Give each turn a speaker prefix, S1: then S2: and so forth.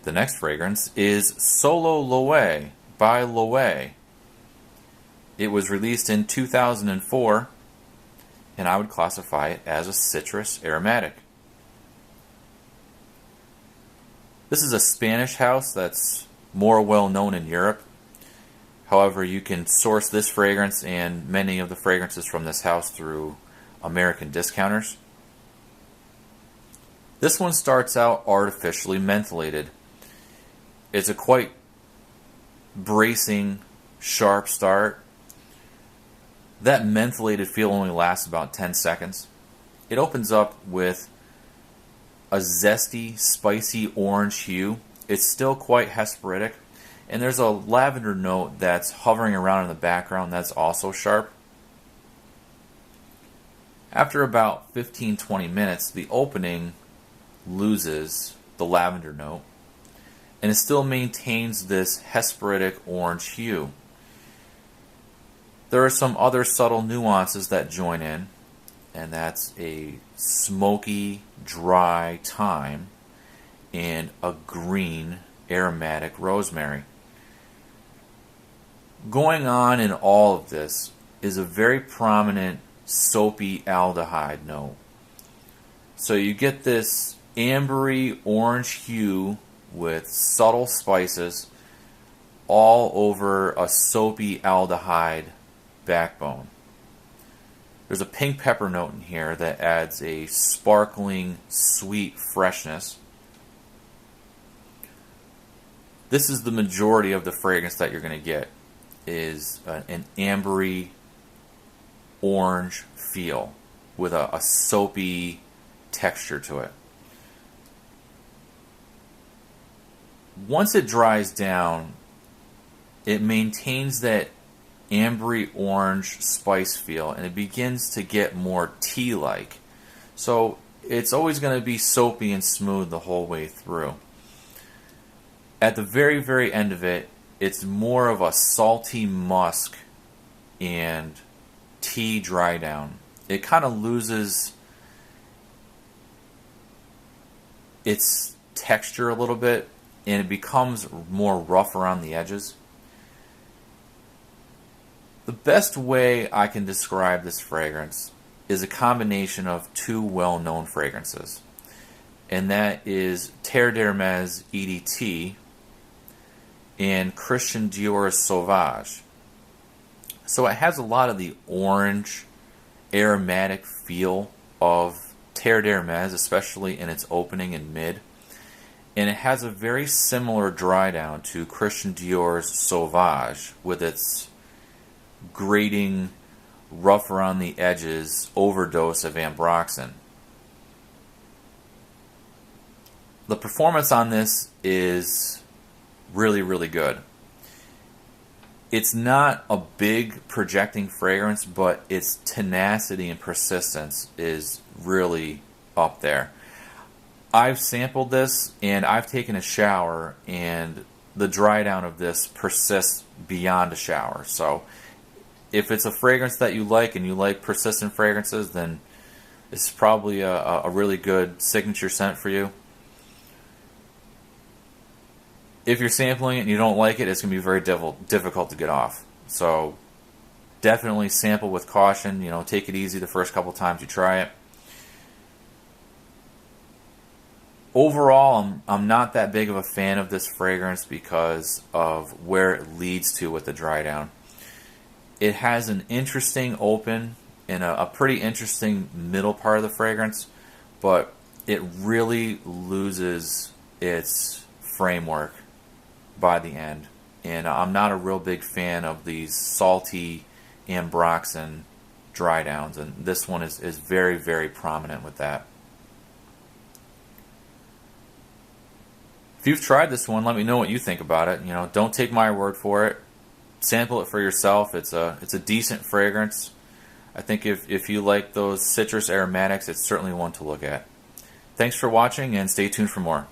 S1: The next fragrance is Solo Loewe by Loewe. It was released in 2004, and I would classify it as a citrus aromatic. This is a Spanish house that's more well known in Europe. However, you can source this fragrance and many of the fragrances from this house through American discounters. This one starts out artificially mentholated. It's a quite bracing, sharp start. That mentholated feel only lasts about 10 seconds. It opens up with a zesty, spicy orange hue. It's still quite hesperitic. And there's a lavender note that's hovering around in the background that's also sharp. After about 15-20 minutes, the opening loses the lavender note, and it still maintains this hesperitic orange hue. There are some other subtle nuances that join in, and that's a smoky, dry thyme and a green aromatic rosemary. Going on in all of this is a very prominent soapy aldehyde note. So you get this ambery orange hue with subtle spices all over a soapy aldehyde backbone. There's a pink pepper note in here that adds a sparkling, sweet freshness. This is the majority of the fragrance that you're going to get, is an ambery orange feel with a soapy texture to it. Once it dries down, it maintains that ambery orange spice feel, and it begins to get more tea-like. So it's always going to be soapy and smooth the whole way through. At the very, very end of it, it's more of a salty musk and tea dry down. It kind of loses its texture a little bit, and it becomes more rough around the edges. The best way I can describe this fragrance is a combination of two well-known fragrances, and that is Terre d'Hermès EDT and Christian Dior's Sauvage. So it has a lot of the orange aromatic feel of Terre d'Hermès, especially in its opening and mid. And it has a very similar dry down to Christian Dior's Sauvage with its grating, rough around the edges overdose of ambroxan. The performance on this is really, really good. It's not a big projecting fragrance, but its tenacity and persistence is really up there. I've sampled this and I've taken a shower, and the dry down of this persists beyond a shower. So if it's a fragrance that you like and you like persistent fragrances, then it's probably a really good signature scent for you. If you're sampling it and you don't like it, it's going to be very difficult to get off. So definitely sample with caution. You know, take it easy the first couple times you try it. Overall, I'm not that big of a fan of this fragrance because of where it leads to with the dry down. It has an interesting open and a pretty interesting middle part of the fragrance, but it really loses its framework by the end. And I'm not a real big fan of these salty ambroxan dry downs, and this one is very, very prominent with that. If you've tried this one, let me know what you think about it. You know, don't take my word for it. Sample it for yourself. It's a decent fragrance. I think if you like those citrus aromatics, it's certainly one to look at. Thanks for watching, and stay tuned for more.